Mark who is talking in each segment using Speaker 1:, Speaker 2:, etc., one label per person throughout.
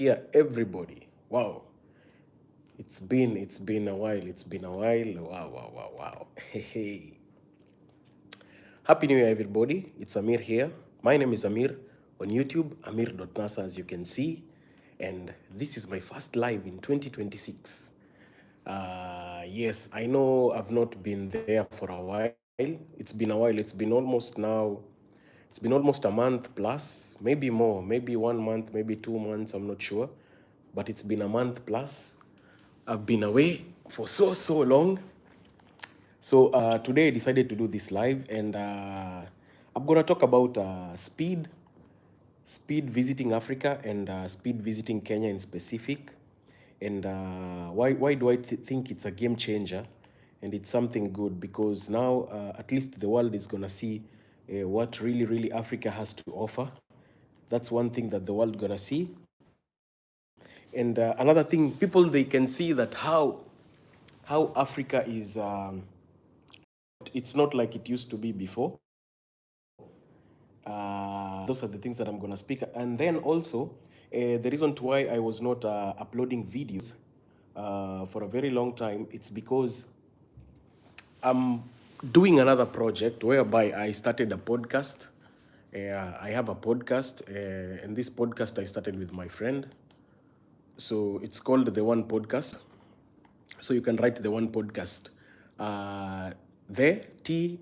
Speaker 1: here, everybody. Wow, it's been a while. It's been a while. Wow, wow, wow, wow. Hey, hey. Happy New Year, everybody. It's Amir here. My name is Amir on YouTube, Amir.Nasser, as you can see, and this is my first live in 2026. Yes, I know I've not been there for a while. It's been a while. It's been almost a month plus, maybe more, maybe 1 month, maybe 2 months. I'm not sure, but it's been a month plus. I've been away for so long. So today I decided to do this live, and I'm gonna talk about speed visiting Africa and speed visiting Kenya in specific, and why do I think it's a game changer, and it's something good because now at least the world is gonna see what really Africa has to offer. That's one thing that the world gonna see, and another thing, people they can see that how Africa is. It's not like it used to be before. Those are the things that I'm going to speak. And then also, the reason to why I was not uploading videos for a very long time, it's because I'm doing another project whereby I started a podcast. I have a podcast, and this podcast I started with my friend. So it's called The One Podcast. So you can write The One Podcast. The THE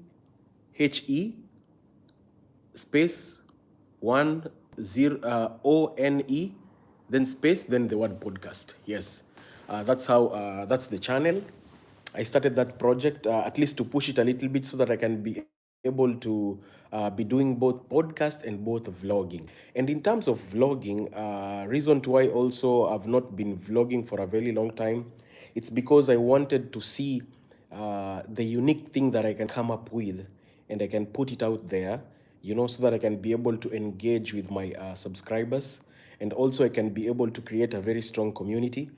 Speaker 1: space 10 ONE, then space, then the word podcast. Yes, that's the channel. I started that project at least to push it a little bit so that I can be able to be doing both podcast and both vlogging. And in terms of vlogging, reason to why also I've not been vlogging for a very long time, it's because I wanted to see the unique thing that I can come up with, and I can put it out there, so that I can be able to engage with my subscribers, and also I can be able to create a very strong community.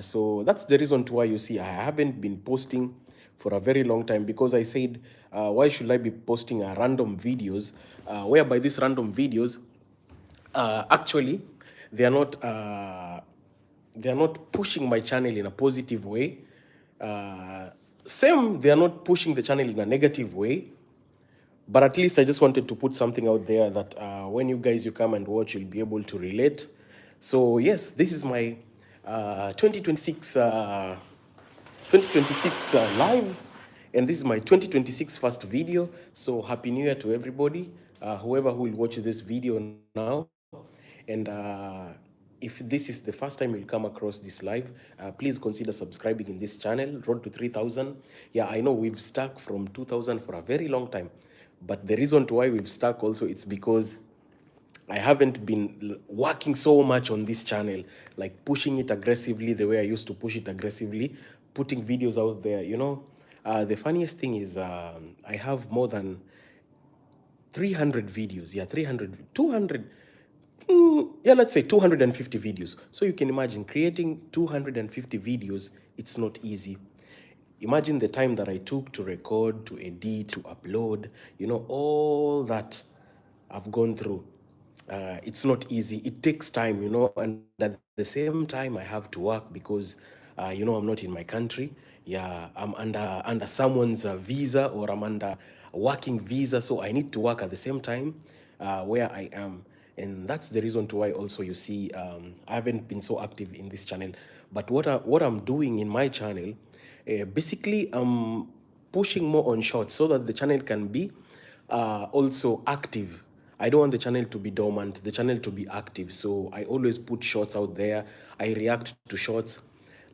Speaker 1: So that's the reason to why you see I haven't been posting for a very long time, because I said, why should I be posting random videos, whereby these random videos, actually, they are not pushing my channel in a positive way. Uh, Same, they are not pushing the channel in a negative way, but at least I just wanted to put something out there that when you come and watch, you'll be able to relate. So yes, this is my 2026 live, and this is my 2026 first video. So happy New Year to everybody, whoever who will watch this video now. And if this is the first time you'll come across this live, please consider subscribing in this channel. Road to 3,000. Yeah, I know we've stuck from 2,000 for a very long time, but the reason to why we've stuck also, it's because I haven't been working so much on this channel, like pushing it aggressively the way I used to push it aggressively, putting videos out there. The funniest thing is I have more than 300 videos. Yeah, 300, 200. Yeah, let's say 250 videos. So you can imagine creating 250 videos, it's not easy. Imagine the time that I took to record, to edit, to upload, all that I've gone through. It's not easy. It takes time, and at the same time, I have to work because, I'm not in my country. Yeah, I'm under someone's visa, or I'm under a working visa, so I need to work at the same time where I am. And that's the reason to why also you see I haven't been so active in this channel. But what I'm doing in my channel, basically I'm pushing more on shorts so that the channel can be also active. I don't want the channel to be dormant, the channel to be active. So I always put shorts out there. I react to shorts.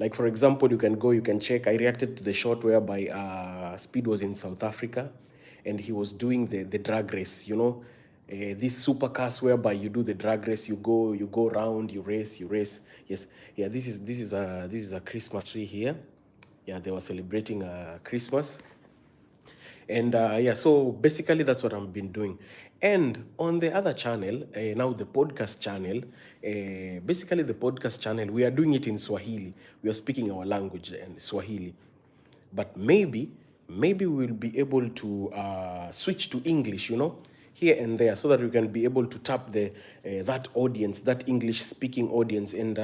Speaker 1: Like for example, you can check. I reacted to the short whereby Speed was in South Africa, and he was doing the drag race. These supercars whereby you do the drag race. You go around, you race. Yes, yeah. This is a Christmas tree here. Yeah, they were celebrating Christmas. And yeah, so basically that's what I've been doing. And on the other channel, now the podcast channel, basically the podcast channel, we are doing it in Swahili. We are speaking our language in Swahili. But maybe we'll be able to switch to English. here and there, so that we can be able to tap the that audience, that English speaking audience. And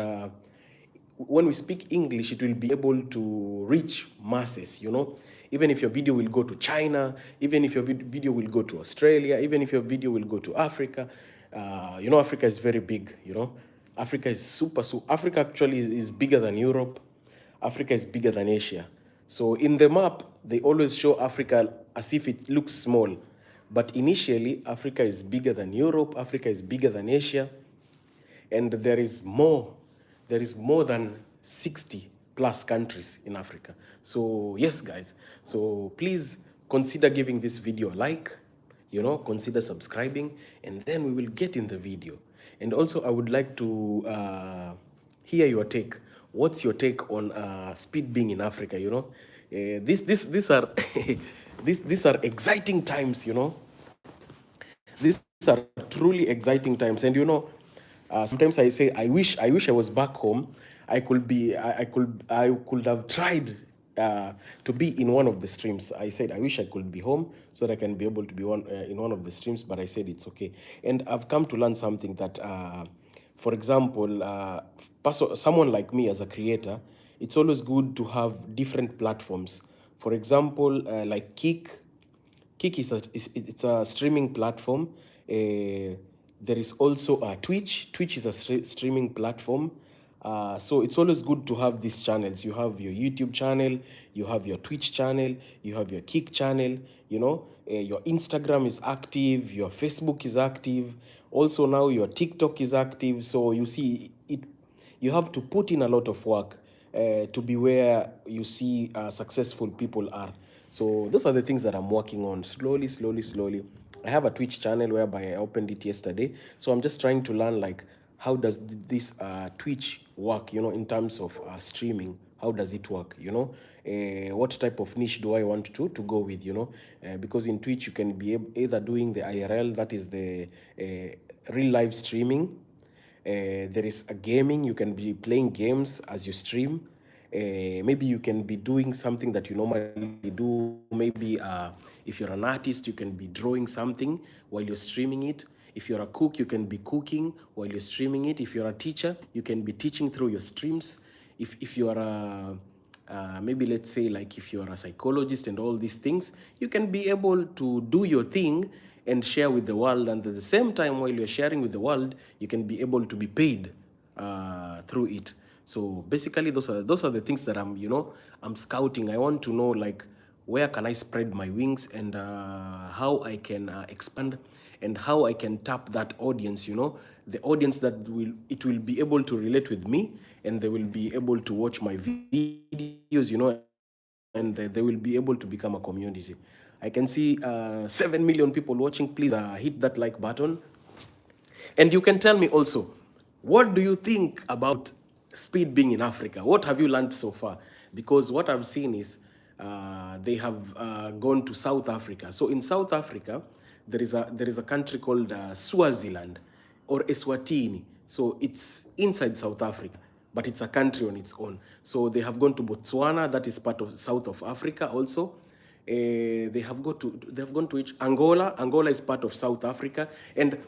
Speaker 1: when we speak English, it will be able to reach masses, you know. Even if your video will go to China, even if your video will go to Australia, even if your video will go to Africa, you know, Africa is very big, you know. Africa is Africa actually is bigger than Europe. Africa is bigger than Asia. So in the map, they always show Africa as if it looks small. But initially, Africa is bigger than Europe, Africa is bigger than Asia, and there is more than 60 plus countries in Africa. So yes, guys, so please consider giving this video a like, you know, consider subscribing, and then we will get in the video. And also I would like to hear your take. What's your take on speed being in Africa, you know? These are these are exciting times, you know. These are truly exciting times. And you know, sometimes I say, I wish I was back home. I could have tried to be in one of the streams. I said I wish I could be home so that I can be able to be in one of the streams, but I said it's okay. And I've come to learn something that, for example, someone like me as a creator, it's always good to have different platforms. For example, like Kick is it's a streaming platform. There is also Twitch. Twitch is a streaming platform. So it's always good to have these channels. You have your YouTube channel, you have your Twitch channel, you have your Kick channel, you know, your Instagram is active, your Facebook is active. Also now your TikTok is active. So you see, you have to put in a lot of work to be where you see successful people are. So those are the things that I'm working on slowly, slowly, slowly. I have a Twitch channel whereby I opened it yesterday. So I'm just trying to learn, like, how does this Twitch work, you know, in terms of streaming? How does it work, you know? What type of niche do I want to go with, you know? Because in Twitch, you can be either doing the IRL, that is the real live streaming. There is a gaming, you can be playing games as you stream. Maybe you can be doing something that you normally do. Maybe if you're an artist, you can be drawing something while you're streaming it. If you're a cook, you can be cooking while you're streaming it. If you're a teacher, you can be teaching through your streams. If you're a maybe let's say, like, if you're a psychologist and all these things, you can be able to do your thing and share with the world. And at the same time, while you're sharing with the world, you can be able to be paid through it. So basically, those are the things that I'm scouting. I want to know, like, where can I spread my wings, and how I can expand, and how I can tap that audience, you know, the audience that will be able to relate with me, and they will be able to watch my videos, you know, and they will be able to become a community. I can see 7 million people watching. Please hit that like button. And you can tell me also, what do you think about speed being in Africa? What have you learned so far? Because what I've seen is they have gone to South Africa. So in South Africa, there is a country called Swaziland or Eswatini. So it's inside South Africa, but it's a country on its own. So they have gone to Botswana, that is part of South of Africa also. They have gone to which Angola. Angola is part of South Africa. And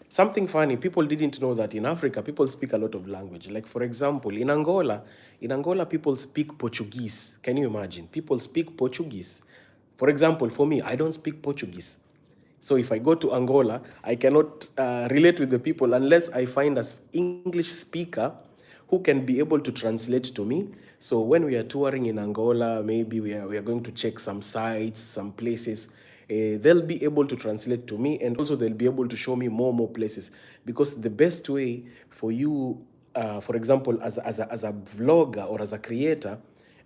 Speaker 1: something funny, people didn't know that in Africa, people speak a lot of language. Like, for example, in Angola, people speak Portuguese. Can you imagine? People speak Portuguese. For example, for me, I don't speak Portuguese. So if I go to Angola, I cannot relate with the people unless I find an English speaker who can be able to translate to me. So when we are touring in Angola, maybe we are going to check some sites, some places, they'll be able to translate to me, and also they'll be able to show me more places. Because the best way for you, for example, as a vlogger or as a creator,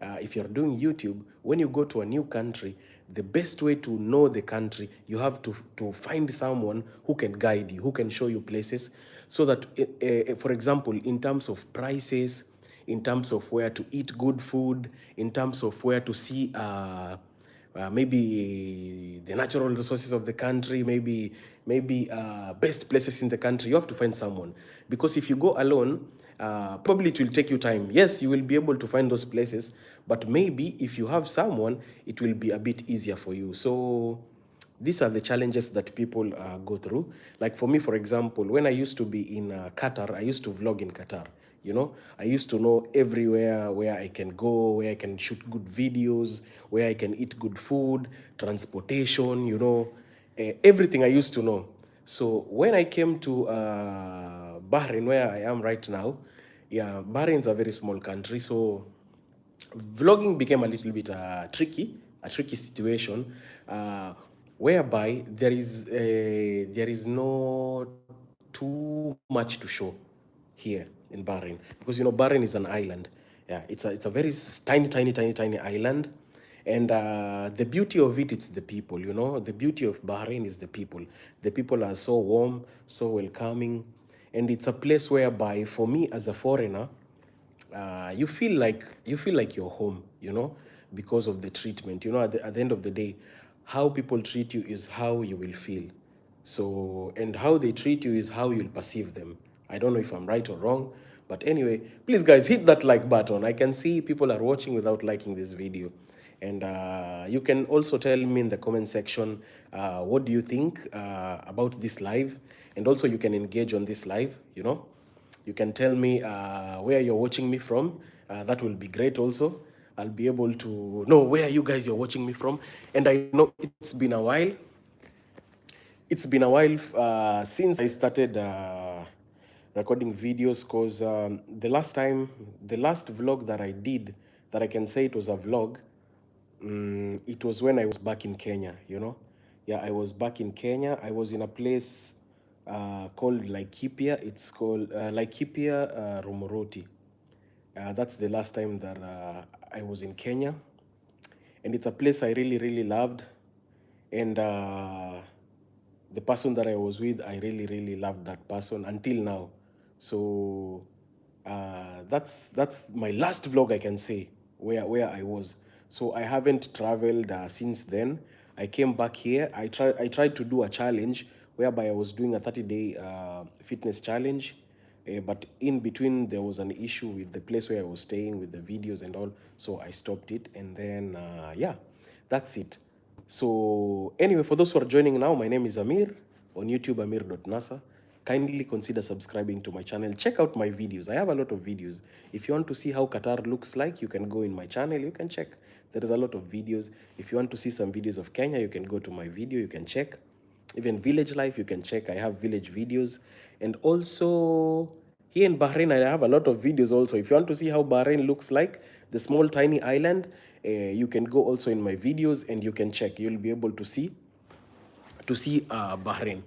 Speaker 1: if you're doing YouTube, when you go to a new country, the best way to know the country, you have to find someone who can guide you, who can show you places, so that, for example, in terms of prices, in terms of where to eat good food, in terms of where to see maybe the natural resources of the country, maybe best places in the country, you have to find someone. Because if you go alone, probably it will take you time. Yes, you will be able to find those places, but maybe if you have someone, it will be a bit easier for you. So these are the challenges that people go through. Like for me, for example, when I used to be in Qatar, I used to vlog in Qatar. You know, I used to know everywhere where I can go, where I can shoot good videos, where I can eat good food, transportation, you know, everything I used to know. So when I came to Bahrain, where I am right now, yeah, Bahrain is a very small country, so vlogging became a little bit a tricky situation, whereby there is no too much to show here in Bahrain, because you know Bahrain is an island. Yeah, it's a very tiny island, and the beauty of it, it's the people. You know, the beauty of Bahrain is the people. The people are so warm, so welcoming, and it's a place whereby, for me as a foreigner, you feel like you're home, you know, because of the treatment. You know, at the end of the day, how people treat you is how you will feel. So, and how they treat you is how you'll perceive them. I don't know if I'm right or wrong, but anyway, please guys, hit that like button. I can see people are watching without liking this video. And you can also tell me in the comment section, what do you think about this live? And also you can engage on this live, you know. You can tell me where you're watching me from. That will be great also. I'll be able to know where you guys are watching me from. And I know it's been a while. It's been a while since I started recording videos, because the last vlog that I did, that I can say it was a vlog, it was when I was back in Kenya, you know. Yeah, I was back in Kenya. I was in a place called Laikipia. It's called Laikipia Romoroti. That's the last time that I was in Kenya. And it's a place I really, really loved. And the person that I was with, I really, really loved that person until now. So that's my last vlog, I can say, where I was. So I haven't traveled since then. I came back here. I tried to do a challenge whereby I was doing a 30-day fitness challenge. But in between, there was an issue with the place where I was staying, with the videos and all. So I stopped it. And then, yeah, that's it. So anyway, for those who are joining now, my name is Amir, on YouTube, Amir.Nasser. Kindly consider subscribing to my channel. Check out my videos. I have a lot of videos. If you want to see how Qatar looks like, you can go in my channel. You can check. There is a lot of videos. If you want to see some videos of Kenya, you can go to my video. You can check. Even village life, you can check. I have village videos. And also, here in Bahrain, I have a lot of videos also. If you want to see how Bahrain looks like, the small tiny island, you can go also in my videos and you can check. You'll be able to see Bahrain.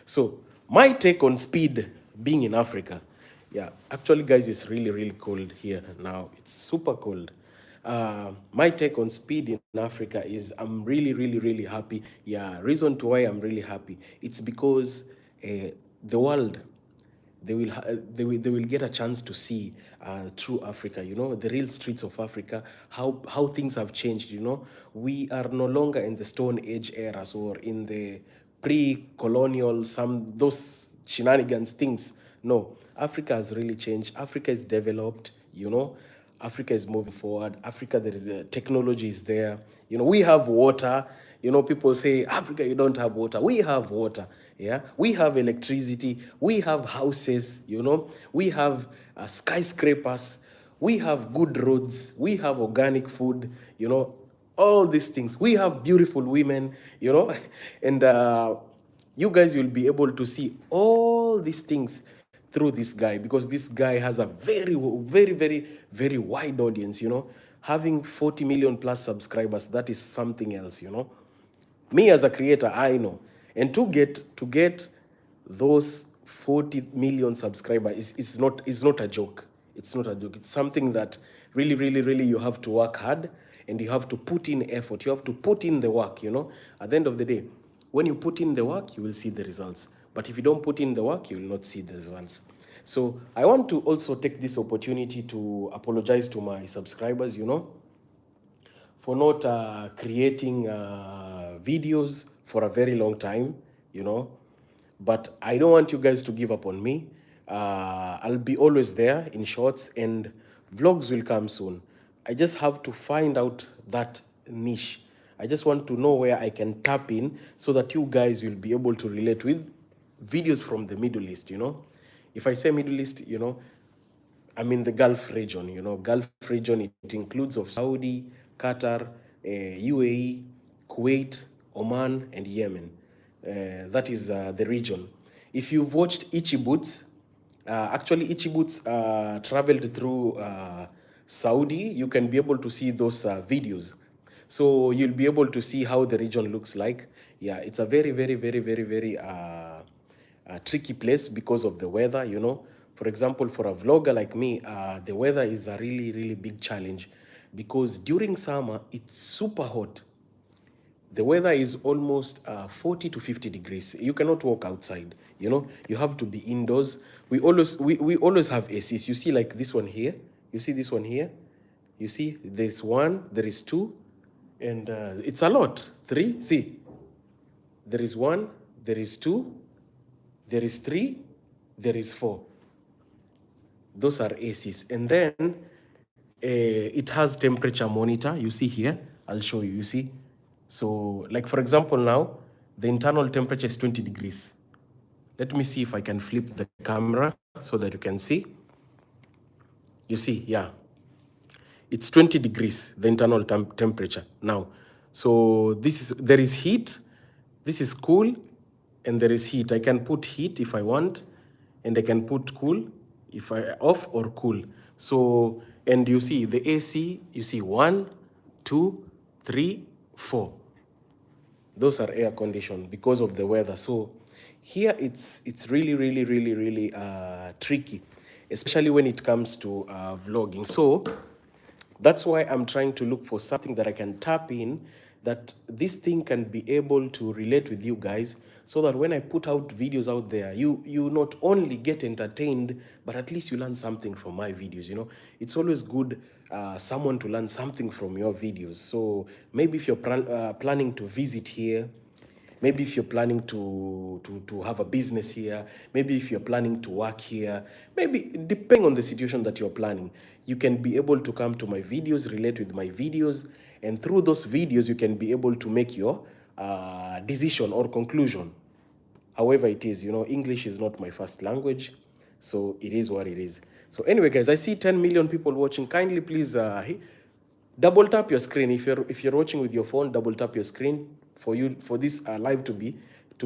Speaker 1: So my take on speed being in Africa. Yeah, actually, guys, it's really, really cold here now. It's super cold. My take on speed in Africa is I'm really, really, really happy. Yeah, reason to why I'm really happy. It's because the world, they will get a chance to see through Africa, you know, the real streets of Africa, how things have changed. You know, we are no longer in the Stone Age eras or in the pre-colonial, some those shenanigans things. No, Africa has really changed. Africa is developed, you know. Africa is moving forward. Africa, there is technology is there. You know, we have water. You know, people say, Africa, you don't have water. We have water. Yeah, we have electricity. We have houses. You know, we have skyscrapers. We have good roads. We have organic food. You know, all these things. We have beautiful women. You know, and you guys will be able to see all these things through this guy, because this guy has a very wide audience. You know, having 40 million plus subscribers, that is something else. You know, me as a creator, I know. And to get those 40 million subscribers is not a joke. It's not a joke. It's something that really you have to work hard, and you have to put in effort. You have to put in the work, you know. At the end of the day, when you put in the work, you will see the results. But if you don't put in the work, you will not see the results. So I want to also take this opportunity to apologize to my subscribers, you know, for not creating videos for a very long time, you know. But I don't want you guys to give up on me. I'll be always there in shorts, and vlogs will come soon. I just have to find out that niche. I just want to know where I can tap in so that you guys will be able to relate with videos from the Middle East, you know. If I say Middle East, you know, I mean the Gulf region, you know, Gulf region, it includes of Saudi, Qatar, UAE, Kuwait, Oman, and Yemen. That is the region. If you've watched Ichi Boots, actually Ichi Boots traveled through Saudi, you can be able to see those videos. So you'll be able to see how the region looks like. Yeah, it's a very, very, very, very, very a tricky place because of the weather, you know. For example, for a vlogger like me, the weather is a really, really big challenge because during summer, it's super hot. The weather is almost 40 to 50 degrees. You cannot walk outside, you know. You have to be indoors. We always have ACs. You see like this one here. You see this one here. You see there's one, there is two, and it's a lot. Three, see. There is one, there is two, there is three, there is four. Those are ACs. And then it has temperature monitor. You see here, I'll show you, you see. So like for example now, the internal temperature is 20 degrees. Let me see if I can flip the camera so that you can see. You see, yeah. It's 20 degrees, the internal temperature now. So there is heat, this is cool, and there is heat. I can put heat if I want, and I can put cool if I off or cool. So, and you see the AC, you see 1, 2, 3, 4. Those are air conditioned because of the weather. So here it's really, really, really, really tricky, especially when it comes to vlogging. So that's why I'm trying to look for something that I can tap in, that this thing can be able to relate with you guys, so that when I put out videos out there, you not only get entertained, but at least you learn something from my videos, you know. It's always good someone to learn something from your videos. So maybe if you're planning to visit here, maybe if you're planning to have a business here, maybe if you're planning to work here, maybe depending on the situation that you're planning, you can be able to come to my videos, relate with my videos, and through those videos, you can be able to make your decision or conclusion. However it is, you know, English is not my first language, so it is what it is. So anyway, guys, I see 10 million people watching. Kindly please double tap your screen. If you're watching with your phone, double tap your screen for this live to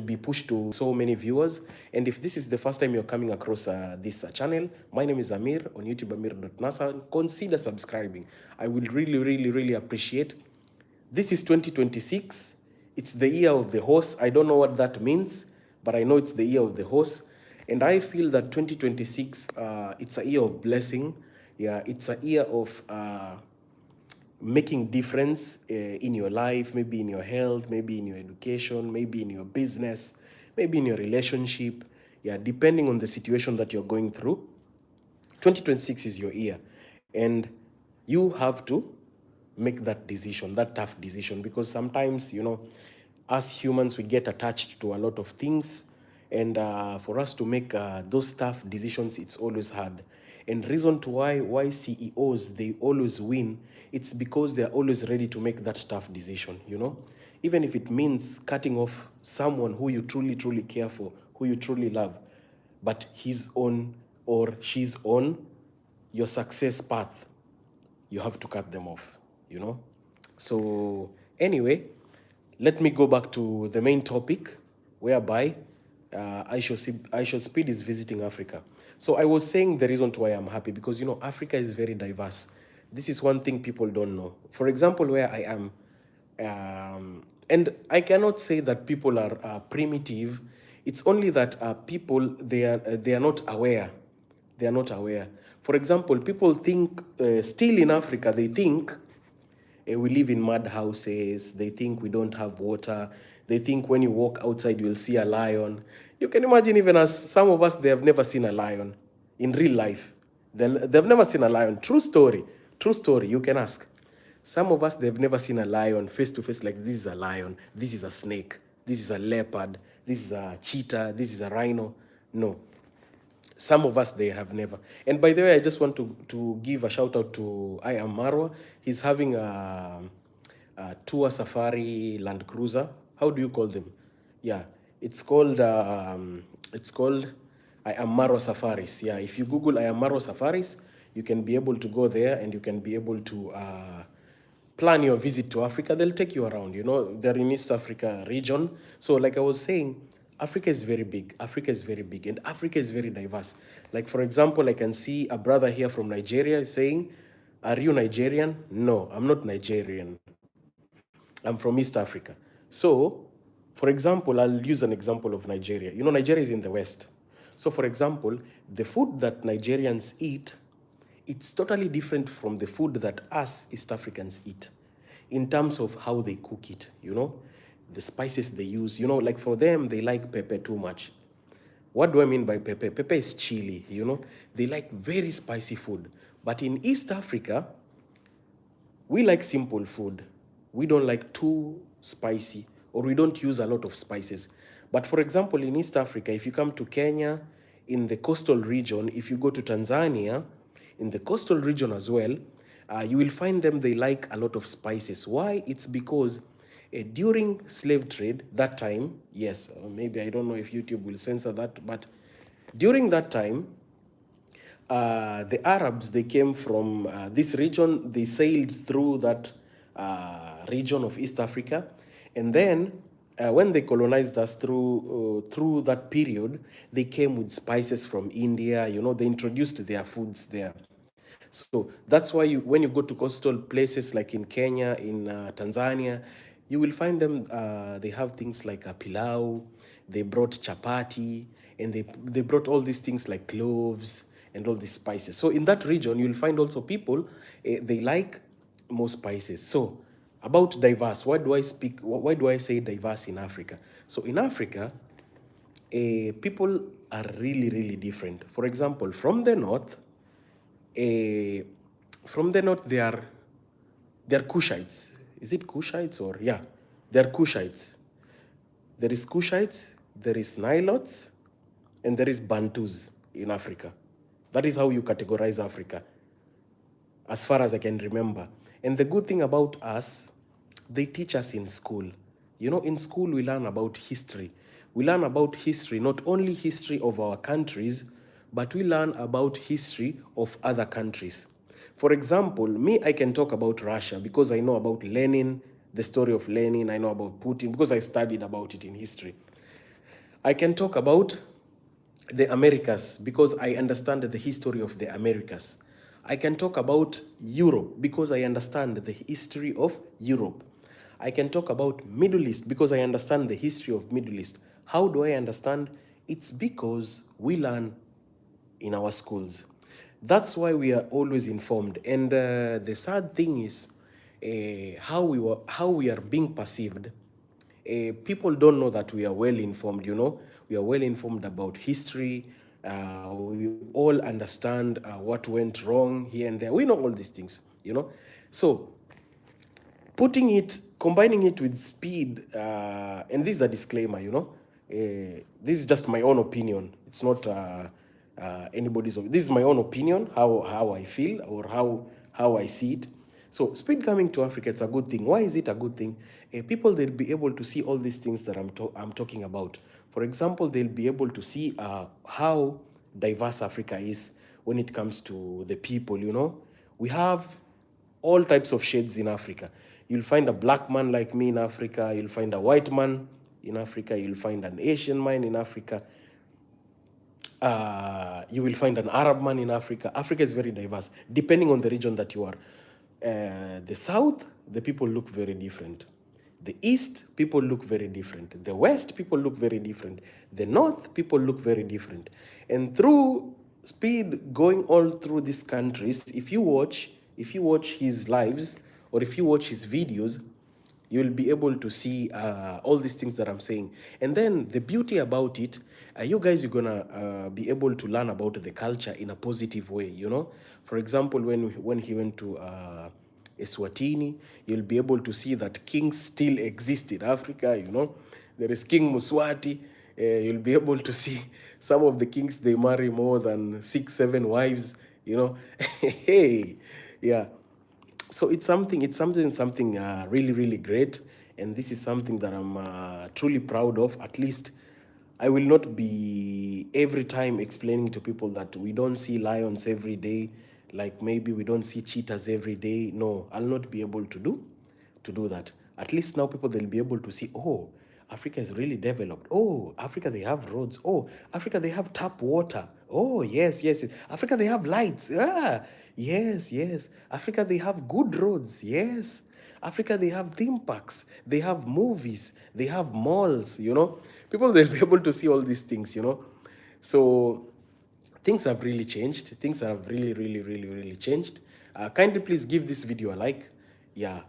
Speaker 1: be pushed to so many viewers. And if this is the first time you're coming across this channel, my name is Amir on YouTube, Amir.Nasser. Consider subscribing. I will really, really, really appreciate. This is 2026. It's the year of the horse. I don't know what that means, but I know it's the year of the horse. And I feel that 2026, it's a year of blessing. Yeah, it's a year of making difference in your life, maybe in your health, maybe in your education, maybe in your business, maybe in your relationship. Yeah, depending on the situation that you're going through. 2026 is your year, and you have to make that decision, that tough decision, because sometimes, you know, as humans, we get attached to a lot of things, and for us to make those tough decisions, it's always hard. And reason to why CEOs, they always win, it's because they're always ready to make that tough decision, you know, even if it means cutting off someone who you truly, truly care for, who you truly love, but he's on or she's on your success path, you have to cut them off, you know. So anyway, let me go back to the main topic, whereby Ishowspeed is visiting Africa. So I was saying the reason why I'm happy, because, you know, Africa is very diverse. This is one thing people don't know. For example, where I am, and I cannot say that people are primitive. It's only that people, they are not aware. They are not aware. For example, people think, still in Africa, they think we live in mud houses. They think we don't have water. They think when you walk outside, you'll see a lion. You can imagine, even as some of us, they have never seen a lion in real life. They've never seen a lion. True story. True story. You can ask. Some of us, they've never seen a lion face to face, like this is a lion, this is a snake, this is a leopard, this is a cheetah, this is a rhino. No. Some of us, they have never. And by the way, I just want to give a shout out to I Am Marwa. He's having tour safari Land Cruiser. How do you call them? Yeah, it's called I am Maro Safaris. Yeah, if you Google I am Maro Safaris, you can be able to go there and you can be able to plan your visit to Africa. They'll take you around. You know, they're in East Africa region. So, like I was saying, Africa is very big. Africa is very big, and Africa is very diverse. Like, for example, I can see a brother here from Nigeria saying, "Are you Nigerian?" No, I'm not Nigerian. I'm from East Africa. So, for example, I'll use an example of Nigeria. You know, Nigeria is in the West. So, for example, the food that Nigerians eat, it's totally different from the food that us East Africans eat in terms of how they cook it, you know, the spices they use. You know, like for them, they like pepper too much. What do I mean by pepper? Pepper is chili, you know. They like very spicy food. But in East Africa, we like simple food. We don't like too spicy, or we don't use a lot of spices. But for example, in East Africa, if you come to Kenya, in the coastal region, if you go to Tanzania, in the coastal region as well, you will find them, they like a lot of spices. Why? It's because during slave trade, that time, yes, maybe I don't know if YouTube will censor that, but during that time, the Arabs, they came from this region, they sailed through that region of East Africa. And then when they colonized us through that period, they came with spices from India, you know, they introduced their foods there. So that's why when you go to coastal places like in Kenya, in Tanzania, you will find them, they have things like a pilau, they brought chapati, and they brought all these things like cloves and all these spices. So in that region, you'll find also people, they like more spices. So about diverse, why do I say diverse in Africa? So in Africa, people are really, really different. For example, uh, from the north, they're Kushites. Is it Kushites or yeah? They're Kushites. There is Kushites, there is Nilotes, and there is Bantus in Africa. That is how you categorize Africa, as far as I can remember. And the good thing about us, they teach us in school. You know, in school we learn about history. We learn about history, not only history of our countries, but we learn about history of other countries. For example, me, I can talk about Russia because I know about Lenin, the story of Lenin. I know about Putin because I studied about it in history. I can talk about the Americas because I understand the history of the Americas. I can talk about Europe because I understand the history of Europe. I can talk about Middle East because I understand the history of Middle East. How do I understand? It's because we learn in our schools. That's why we are always informed. And the sad thing is how we are being perceived. People don't know that we are well informed, you know. We are well informed about history. We all understand what went wrong here and there. We know all these things, you know. So combining it with speed, and this is a disclaimer, you know. This is just my own opinion. It's not anybody's. This is my own opinion, how I feel or how I see it. So speed coming to Africa, it's a good thing. Why is it a good thing? People, they'll be able to see all these things that I'm talking about. For example, they'll be able to see how diverse Africa is when it comes to the people, you know. We have all types of shades in Africa. You'll find a black man like me in Africa. You'll find a white man in Africa. You'll find an Asian man in Africa. You will find an Arab man in Africa. Africa is very diverse, depending on the region that you are. The South, the people look very different. The East, people look very different. The West, people look very different. The North, people look very different. And through speed going all through these countries, if you watch his lives or if you watch his videos, you'll be able to see all these things that I'm saying. And then the beauty about it, you guys are gonna be able to learn about the culture in a positive way, you know. For example, when he went to Eswatini, you'll be able to see that kings still exist in Africa, you know. There is King Muswati. You'll be able to see some of the kings, they marry more than 6, 7 wives, you know. Hey, yeah. So it's something really, really great, and this is something that I'm truly proud of. At least I will not be every time explaining to people that we don't see lions every day, like maybe we don't see cheetahs every day. No, I'll not be able to do that. At least now people, they'll be able to see, oh, Africa is really developed. Oh, Africa, they have roads. Oh, Africa, they have tap water. Oh, yes, yes. Africa, they have lights. Ah, yes, yes. Africa, they have good roads. Yes. Africa, they have theme parks. They have movies. They have malls. People, they'll be able to see all these things. So things have really changed. Things have really, really, really, really changed. Kindly please give this video a like. Yeah,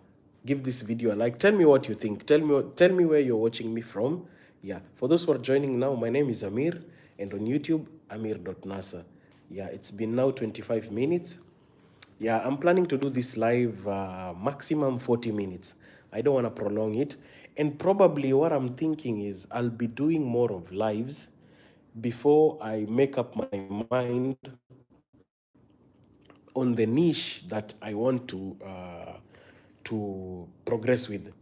Speaker 1: give this video a like. Tell me what you think. Tell me where you're watching me from. Yeah, for those who are joining now, my name is Amir, and on YouTube, Amir.Nasser. Yeah, it's been now 25 minutes. Yeah, I'm planning to do this live maximum 40 minutes. I don't want to prolong it. And probably what I'm thinking is I'll be doing more of lives before I make up my mind on the niche that I want to progress with.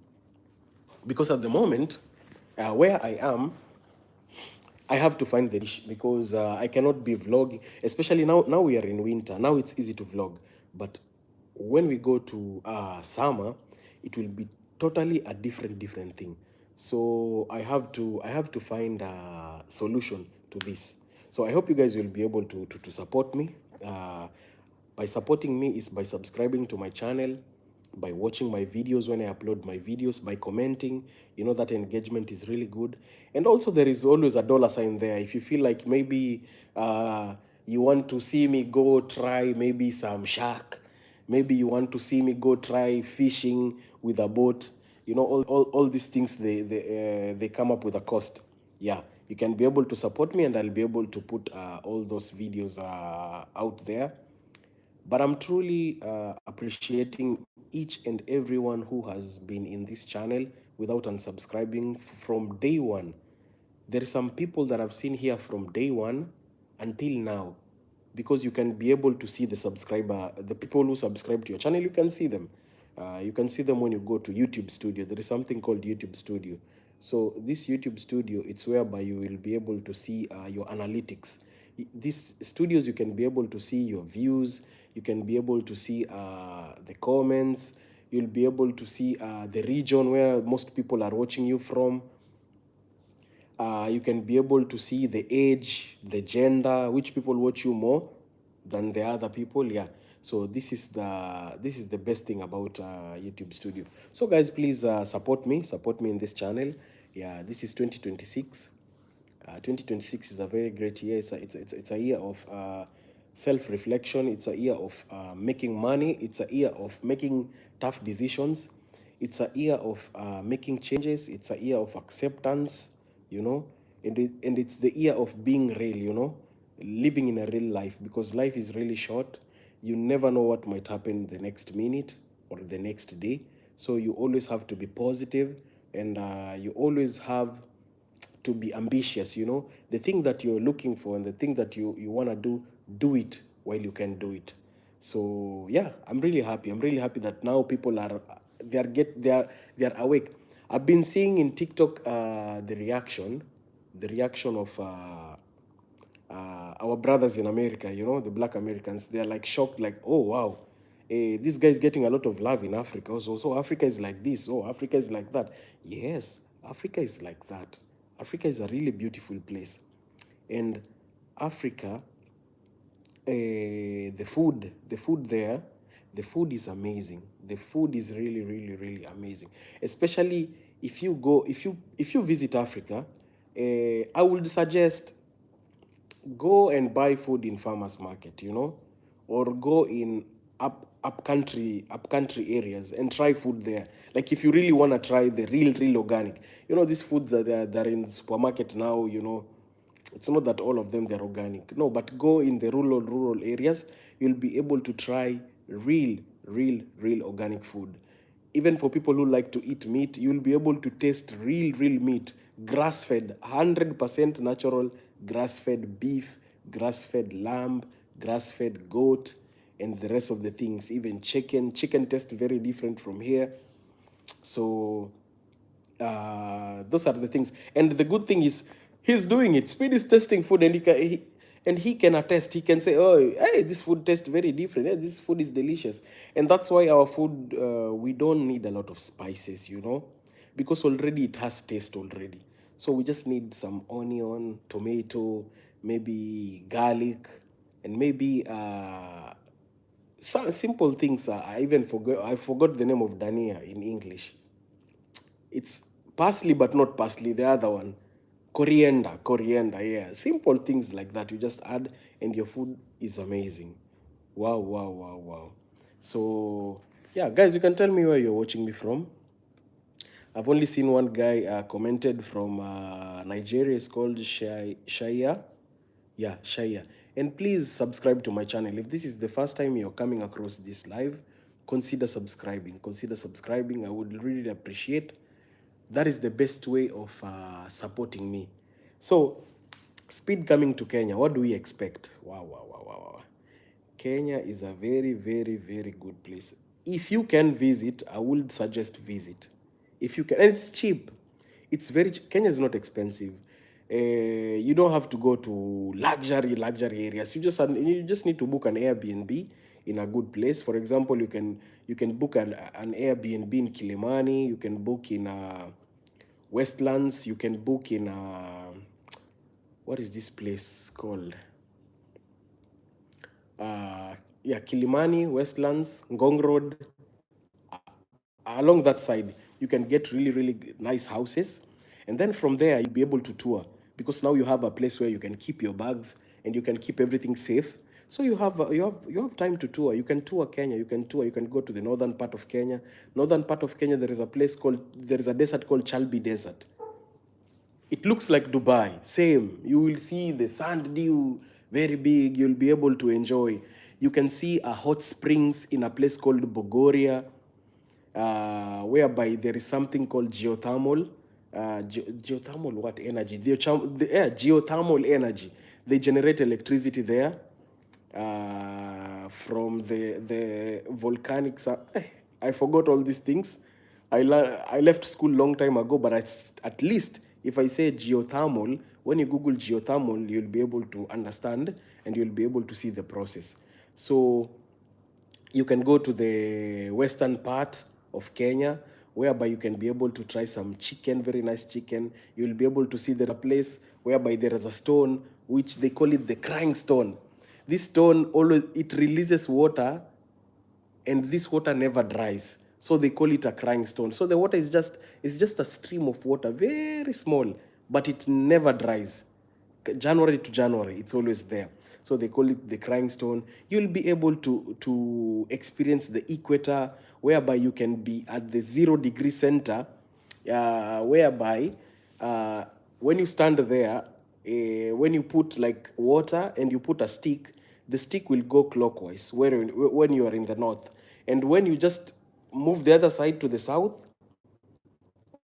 Speaker 1: Because at the moment, where I am, I have to find the niche because I cannot be vlogging, especially now. Now we are in winter. Now it's easy to vlog, but when we go to summer, it will be totally a different thing. So I have to find a solution to this. So I hope you guys will be able to support me. By supporting me is by subscribing to my channel, by watching my videos when I upload my videos, by commenting. That engagement is really good. And also there is always a dollar sign there. If you feel like maybe you want to see me go try maybe some shark, maybe you want to see me go try fishing with a boat, all these things, they come up with a cost. Yeah, you can be able to support me, and I'll be able to put all those videos out there. But I'm truly appreciating each and everyone who has been in this channel without unsubscribing from day one. There are some people that I've seen here from day one until now, because you can be able to see the people who subscribe to your channel. You can see them. You can see them when you go to YouTube Studio. There is something called YouTube Studio. So this YouTube Studio, it's whereby you will be able to see your analytics. These studios, you can be able to see your views. You can be able to see the comments. You'll be able to see the region where most people are watching you from. You can be able to see the age, the gender, which people watch you more than the other people. Yeah. So this is the best thing about YouTube Studio. So guys, please support me in this channel. Yeah, this is 2026. 2026 is a very great year. It's a year of self-reflection. It's a year of making money. It's a year of making tough decisions. It's a year of making changes. It's a year of acceptance, and it's the year of being real, living in a real life, because life is really short. You never know what might happen the next minute or the next day. So you always have to be positive, and you always have to be ambitious. The thing that you're looking for and the thing that you want to do it while you can do it. So yeah, I'm really happy that now people are they are awake. I've been seeing in TikTok the reaction of our brothers in America, the black Americans. They're like shocked, like, oh wow, this guy is getting a lot of love in Africa. So Africa is like this. Oh, Africa is like that. Yes, Africa is like that. Africa is a really beautiful place. And Africa, the food there, the food is amazing. The food is really, really, really amazing. Especially if you visit Africa, I would suggest go and buy food in farmers market, or go in up country areas and try food there. Like if you really want to try the real organic, these foods that are in the supermarket now, it's not that all of them they're organic. No, but go in the rural areas, you'll be able to try real organic food. Even for people who like to eat meat, you'll be able to taste real meat, grass-fed, 100% natural, grass-fed beef, grass-fed lamb, grass-fed goat. and the rest of the things. Even chicken tastes very different from here. So those are the things. And the good thing is he's doing it. Speed is testing food, and he can attest. He can say, "Oh, hey, this food tastes very different. Hey, this food is delicious." And that's why our food, we don't need a lot of spices, because already it has taste already. So we just need some onion, tomato, maybe garlic, and maybe some simple things. I forgot the name of dania in English. It's parsley, but not parsley. The other one, coriander. Yeah, simple things like that. You just add, and your food is amazing. Wow, wow, wow, wow. So yeah, guys, you can tell me where you're watching me from. I've only seen one guy commented from Nigeria. It's called Shaya. Yeah, Shaya. And please subscribe to my channel. If this is the first time you're coming across this live, consider subscribing. Consider subscribing. I would really appreciate. That is the best way of supporting me. So, Speed coming to Kenya, what do we expect? Wow, wow, wow, wow, wow. Kenya is a very, very, very good place. If you can visit, I would suggest visit. If you can, and it's cheap. It's very Kenya is not expensive. You don't have to go to luxury areas. You just need to book an Airbnb in a good place. For example, you can book an Airbnb in Kilimani. You can book in Westlands. You can book in what is this place called? Yeah, Kilimani, Westlands, Ngong Road. Along that side, you can get really, really nice houses. And then from there, you'll be able to tour, because now you have a place where you can keep your bags and you can keep everything safe. So you have time to tour. You can tour Kenya. You can go to the northern part of Kenya. Northern part of Kenya, there is a desert called Chalbi Desert. It looks like Dubai. Same. You will see the sand dune, very big. You'll be able to enjoy. You can see a hot springs in a place called Bogoria, whereby there is something called geothermal. Geothermal what energy? Geothermal energy. They generate electricity there from the volcanic. I forgot all these things. I left school long time ago, but at least if I say geothermal, when you Google geothermal, you'll be able to understand and you'll be able to see the process. So you can go to the western part of Kenya, whereby you can be able to try some chicken, very nice chicken. You'll be able to see the place whereby there is a stone, which they call it the crying stone. This stone always it releases water, and this water never dries. So they call it a crying stone. So the water is just a stream of water, very small, but it never dries. January to January, it's always there. So they call it the crying stone. You'll be able to experience the equator, whereby you can be at the 0 degree center, whereby when you stand there, when you put like water and you put a stick, the stick will go clockwise when you are in the north. And when you just move the other side to the south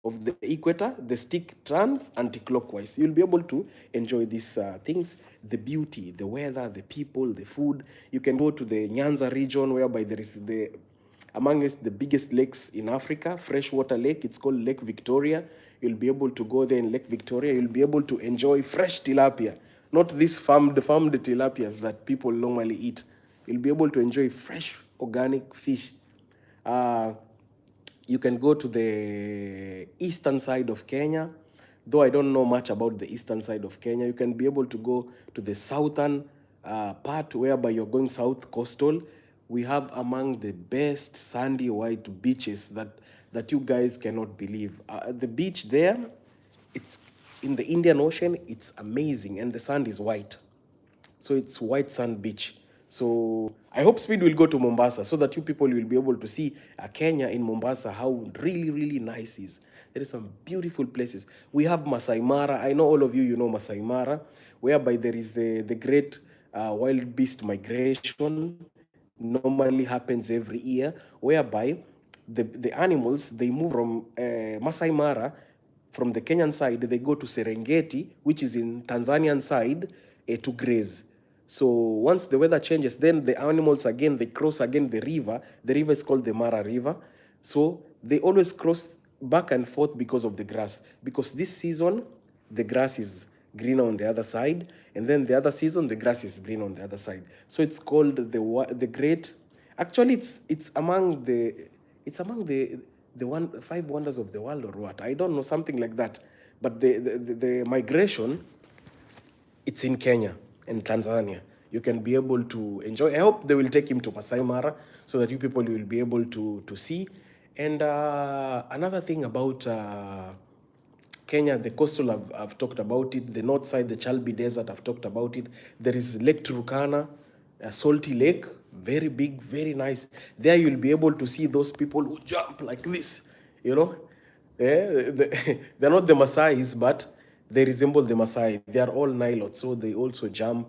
Speaker 1: of the equator, the stick turns anti-clockwise. You'll be able to enjoy these things, the beauty, the weather, the people, the food. You can go to the Nyanza region, whereby there is amongst the biggest lakes in Africa, freshwater lake. It's called Lake Victoria. You'll be able to go there in Lake Victoria. You'll be able to enjoy fresh tilapia, not these farmed tilapias that people normally eat. You'll be able to enjoy fresh organic fish. Uh, you can go to the eastern side of Kenya. Though I don't know much about the eastern side of Kenya, you can be able to go to the southern part, whereby you're going south coastal. We have among the best sandy white beaches that you guys cannot believe. The beach there, it's in the Indian Ocean. It's amazing, and the sand is white. So it's white sand beach. So I hope Speed will go to Mombasa, so that you people will be able to see Kenya in Mombasa, how really, really nice is. There are some beautiful places. We have Masai Mara. I know all of you know Masai Mara, whereby there is the great wild beast migration. Normally happens every year, whereby the animals, they move from Masai Mara, from the Kenyan side, they go to Serengeti, which is in Tanzanian side, to graze. So once the weather changes, then the animals again, they cross again the river. The river is called the Mara River. So they always cross back and forth because of the grass. Because this season, the grass is greener on the other side, and then the other season, the grass is green on the other side. So it's called the Great. Actually, it's among the 5 wonders of the world or what? I don't know, something like that. But the migration, it's in Kenya and Tanzania. You can be able to enjoy. I hope they will take him to Masai Mara so that you people will be able to see. And another thing about Kenya, the coastal, I've talked about it. The north side, the Chalbi Desert, I've talked about it. There is Lake Turkana, a salty lake, very big, very nice. There you'll be able to see those people who jump like this, you know. They're not the Maasais, but they resemble the Maasai. They are all Nilots, so they also jump.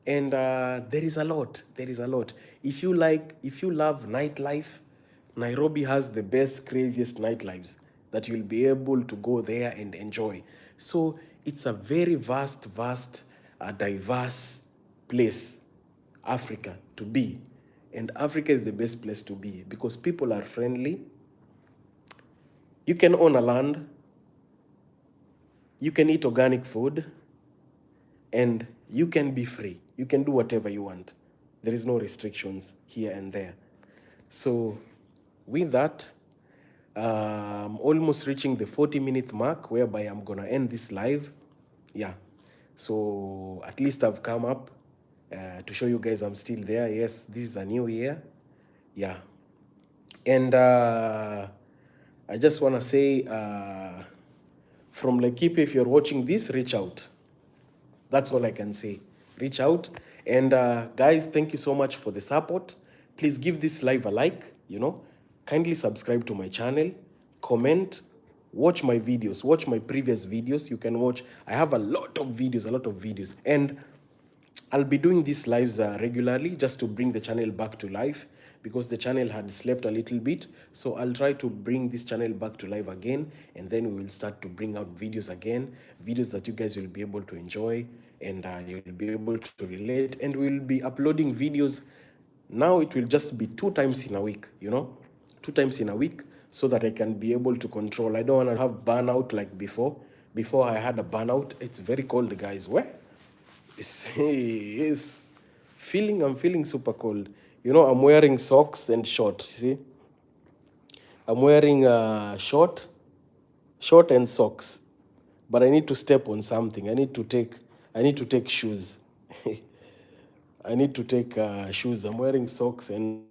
Speaker 1: And there is a lot. There is a lot. If you love nightlife, Nairobi has the best, craziest nightlives that you'll be able to go there and enjoy. So it's a very vast, diverse place, Africa, to be. And Africa is the best place to be because people are friendly. You can own a land. You can eat organic food. And you can be free. You can do whatever you want. There is no restrictions here and there. So with that, I'm almost reaching the 40-minute mark whereby I'm going to end this live. Yeah. So at least I've come up to show you guys I'm still there. Yes, this is a new year. Yeah. And I just want to say, from Laikipia, if you're watching this, reach out. That's all I can say. Reach out. And guys, thank you so much for the support. Please give this live a like, Kindly subscribe to my channel, comment, watch my videos, watch my previous videos. You can watch. I have a lot of videos. And I'll be doing these lives regularly just to bring the channel back to life because the channel had slept a little bit. So I'll try to bring this channel back to life again, and then we will start to bring out videos again, videos that you guys will be able to enjoy, and you'll be able to relate. And we'll be uploading videos. Now it will just be 2 times in a week, 2 times in a week, so that I can be able to control. I don't want to have burnout like before. Before I had a burnout. It's very cold, guys. Where? Yes, I'm feeling super cold. I'm wearing socks and short. See, I'm wearing short and socks, but I need to step on something. I need to take shoes. I need to take shoes. I'm wearing socks and